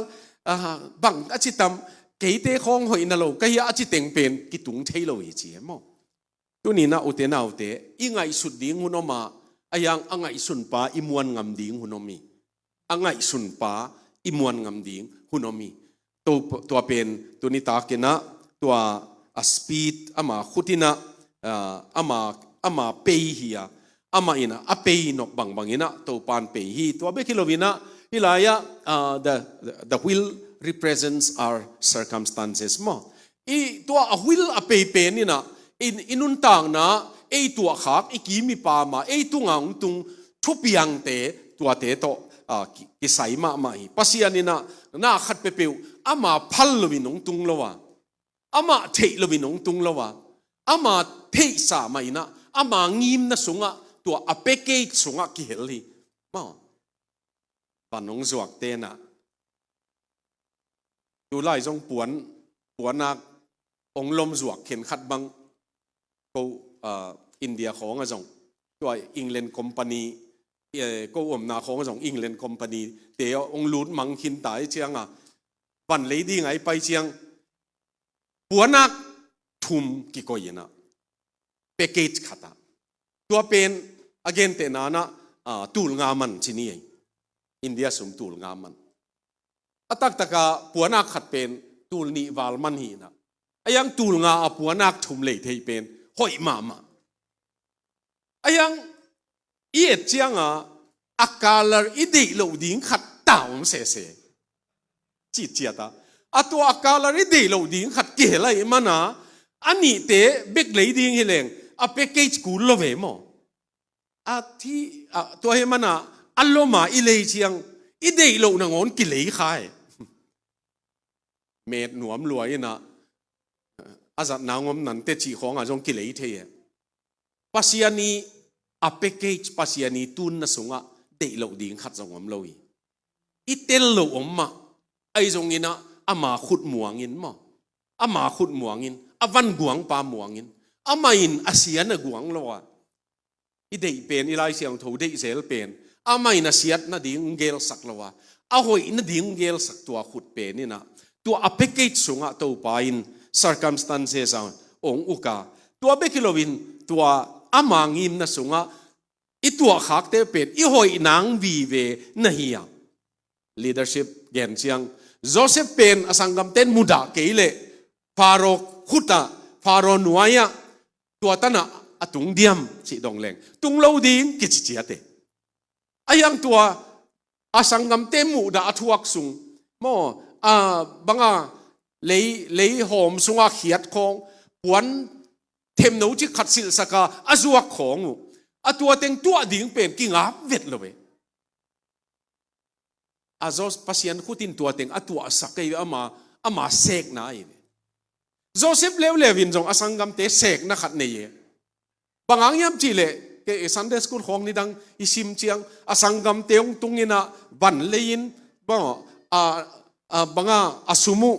งอาจิตามเกยเตของหอยนั่นโลก็ยาอาจิตเต็งเป็นกิตุงเทโลอีจีมั้งตัวนี้นะอุเทนาอุเตอีไงสุดดิ้งหุนอมายังไงสุนป้าอิมวนงำดิ้งหุนอมีไงสุนป้าอิมวนงำดิ้งหุนอมีตัวเป็นตัวนี้ตาเกนะตัวสปีดมาขุดินะมาเปย์ฮียมาอินะเปย์นกบางอินะตัวปานเปย์ฮีตัวเบคิโลวินะฮิลายะthe will represents our circumstances มั้งตัวwill เปย์นี่นะอินุนต่างนะตัวขักกีมีปามาตัวงางตุงทุบยังเตตัวเตโตกิสัยมาฮีปัสยานี่นะน่าขัดเปย์มาพัลลวินงตุงละวะมาเทลวินงตุงละวะมาเทสามาอินะมางิมนะสุงะตัวเปเกตสุงะกิเฮลีมั้งปานงจวกเตนะดูไล่จงปวนนักองลมจวกเข็นขัดบังก็อินเดียของจงตัวอังกฤษคอมพานีก็อมนาของจงอังกฤษคอมพานีเดี๋ยวองลูดมังคินตายเชียงวันเลยดีไงไปเชียงปวนักทุ่มกี่ก็ยินะแพ็กเกจขัดตัวเป็นagain เตนานะตูลงามันที่นี่อินเดียสมตูลงามันตักปวนักขัดเป็นตูลนิวาลมันฮีนะยังตูลงาปวนักทุ่มเลยที่เป็นหอยมายังเจียงอากาลอีดีโลดิ้งขัดตาวเสียจีเจียตาตัวอากาลอีดีโลดิ้งขัดเกลัยมันอันนี้เตะเบกเลยดิ้งเฮเลงแพ็กเกจกูโลเวมที่ตัวเฮมันอัลโลมาอิเลเชียงอีเดโลนงอนกิเลขายเม็ดหนวมรวยนะอาจารย์นางอมนั่นเตจีของจงกิเลเทียปัสยานีแพ็กเกจปัสยานีตุนนะสุงเดโลดิ้งขัดจงอมลอยอีเตลโลอมมาไอจงอินะมาขุดหมวงินมามาขุดหมวงินวันกวงปาหมวงินมาอินอาเซียนกวงละวะอีเดเป็นอีไลเสียงถูเดเซลเป็นไม่น่าเสียดน่าดิ้งเกลสักละวะหอยน่าดิ้งเกลสักตัวขุดเป็นนี่นะตัวแพ็กเกจสุงตัวไปอิน circumstances องอุกาตัวเบกิโลวินตัวมางิมน่าสุงอีตัวขักเตเป็นอีหอยนางวีเวน่าเฮีย leadership เกณฑ์เชียงโจเซฟเป็นสังกัมเต้นมุดาเกลฟาโรขุตาฟาโรนัวยะตัวตั้นตุงเดียมสิดงแรงตุงโลดิ้งกิจเจียเตยังตัวสังกัมเต้มุดาทวกสุงมบังเลยหอมสุงเขียดของปวนเทมโนจิขัดสิลสกาจวกของตัวเต็งตัวดิ้งเป็นกิ่งอาเวทเลยโจปัสยันขุดินตัวเต็งตัวสักเกยมาเสกนายโจเซฟเลวินจงสังกัมเตเสกนักขัดเนยบางอย่างจีเล่เกสันเดสกุลของนี่ดังอิสิมเชียงสังกัมเตงตุงินะบันเลยินบังบางสุมุ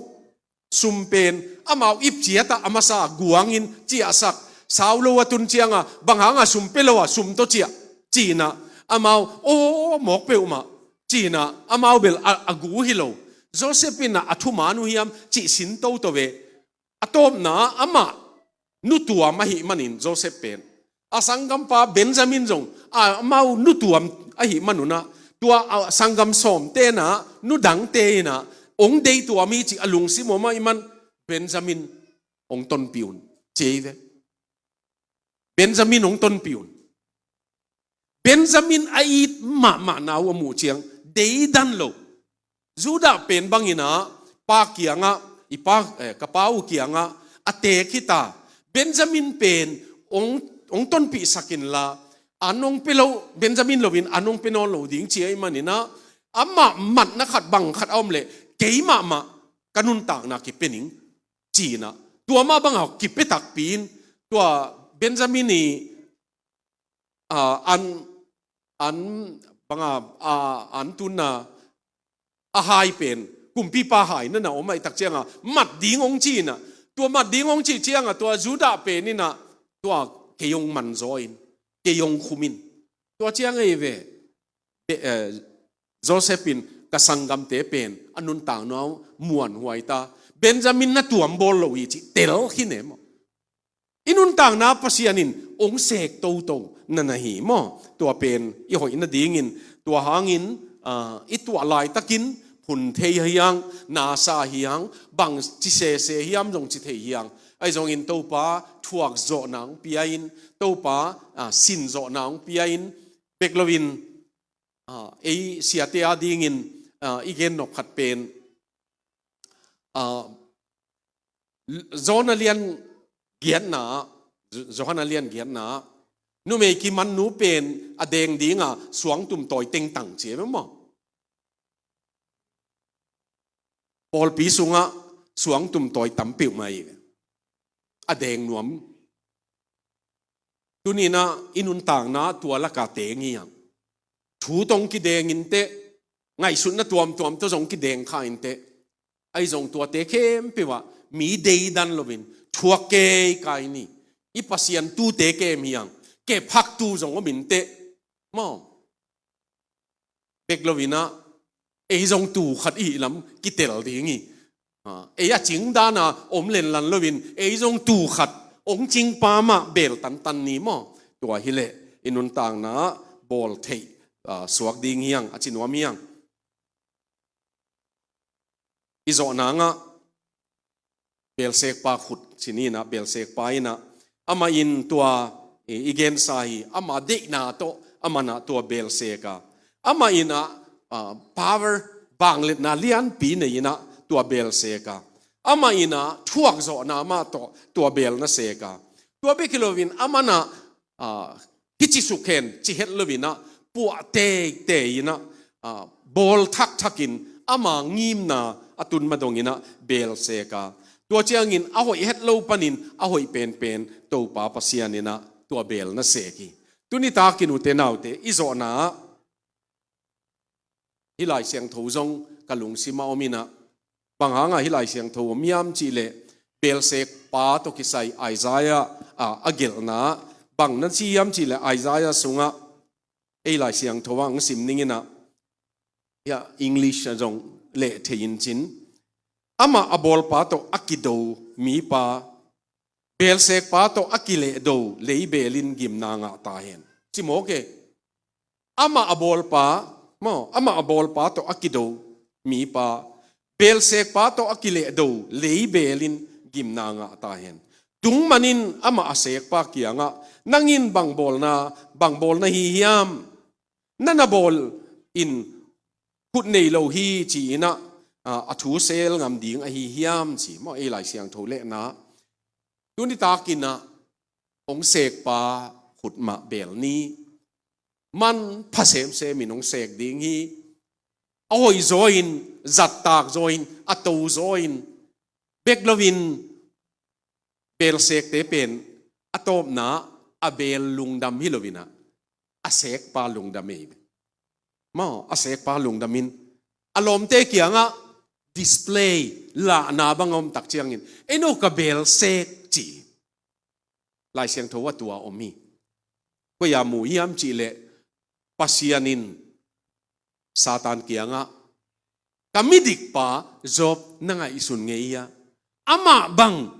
สุมเป็นมาอิบเจียตามาซากวางอินจีอาสักสาวโลวตุนเชียงบางอย่างสุมเปลวสุมโตเจียจีนะ amau o mok pe uma china amau bel agu hilo Josephina athumanu hiam chi sin to ve atom na ama nutua mahi manin Joseph pen asangam pa Benjamin jong amau nutuam ahi manuna tua sangam som te na nu dang te na ong dei tua mi chi alung si mo ma iman Benjamin ong ton piun cheve Benjamin ong ton piun Benjamin ait ma na wa mu chiang dei dan lo Juda pen bangina pa kianga ipa kapau kianga ate kita Benjamin pen ong ton pi sakin la anong pilo Benjamin lovin anong pinon lo ding chi ai manina amma mat na khat bang khat om le keima ma kanun tak na ki pening chi na tua ma bang ki petak pin tua Benjamin ni an banga an tuna a hai pen kumpi pa hai na omai tak chianga mat ding ong chi na tua mat ding ong chi chianga tua Juda pen ni na tua keyong man zoin keyong khumin tua chianga eve Josephine kasangam te pen anun tang no muan huaita Benjamin na tuam bol lo chi tel khinem inun tang na pasianin ong sek to na nahi mo tua pen i hoi na dingin tua hangin itwa lai takin phun thei hiang na sa hiang bang chi se hiam jong chi thei hiang ai jong in to pa thuak zo nang piain to pa sin zo nang piain beklovin ei siate adingin igen nok khat pen zonalian gian na Johanalian gian na nu me ki man nu pen adeng dinga suang tum toy teng tang che mo Paul pi sunga suang tum toy tampiu mai adeng nuam tunina inun tang na tua la ka te ngiang thu tong ki deng in te ngai sun na tuam to jong ki deng kha in te ai jong tua te khem pe wa mi dei dan lovin thuak ke kai ni i pasian tu te ke miang ke phak tu jong min te mo bek lovina ei jong tu khat i lam ki tel dingi ei a ching da na om len lan lovin ei jong tu khat ong ching pa ma bel tan ni mo tua hi le inun tang na bol thei suak ding hiang achinwa miang izo na nga bel sek pa khut chini na bel sek pa ina ama in tua igen sai ama de na to ama na tua bel seka ama ina power banglet na lian pi ne ina tua bel seka ama ina thuak zo na ma to tua bel na seka tua be kilovin ama na hichi sukhen chi het lovina pu te ina bol thakin ama ngim na atun madongina bel seka tua chiangin ahoi het lo panin ahoi pen to pa pasianina tua bel na seki tuni takin ute naute izo na hilai siang tho jong kalung sima omina panghanga hilai siang tho miam chi le bel sek pa to kisai Isaiah agel na bang na chi yam chi le Isaiah sunga ei lai siang tho wang sim ningina ya English jong le thein chin ama abol pa to akido mi pa bel sek pa to akile do lei belin gim na nga ta hen chimo ke ama abol pa to akido mi pa bel sek pa to akile do lei belin gim na nga ta hen tung manin ama asek pa kianga nangin bangbol na hi hiam nana bol in put nei lo hi chi na athu sel ngam ding a hi hiam chi mo ei lai siang tho le na tuni takina ong sek pa khut ma bel ni man phasem se minong sek ding hi oi join zat tak join ato join beklovin bel sek te pen atop na abel lungdam hilovina asek pa lungdam e mo asek pa lungdamin alom te kianga display la na bangom tak chiangin eno ka bel sek chi lai siang tho wa tua omi ko ya mu yam chi le pasianin satan kianga kamidik pa job nanga isun ngeia ama bang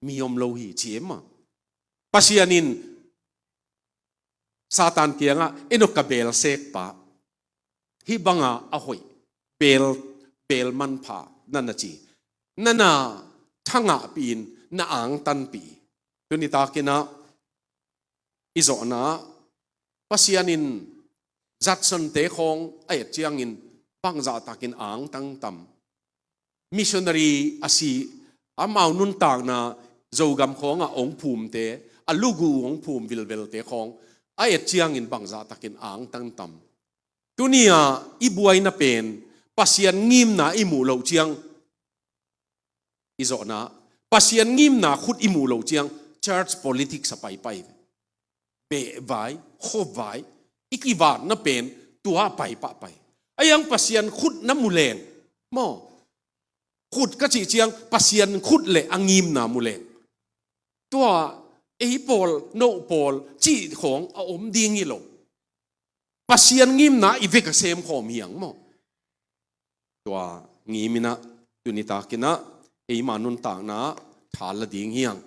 miyom lohi chiema pasianin satan kianga enok kabel sek pa hi banga ahoi bel man pha nana chi nana thanga pin na ang tan pi tunita kina izona pasianin zatson te khong ai chiangin pangza takin ang tang tam missionary asi amau nun tak na zogam khong a ong phum te alugu ong phum vilvel te khong ai chiangin pangza takin ang tang tam tunia ibuai na pen pasian ngim na imu lo chiang izona pasian ngim na khut imu lo chiang church politics sa pai pai be vai kho vai ikiwan na pen tua pai pa pai ayang pasian khut na muleng mo khut ka chi chiang pasian khut le angim na muleng tua ei pol no pol chi khong a om ding i lo pasian ngim na ivek sem khom hiang mo tua ngimina tunita kina ei manun ta na thala ding hiang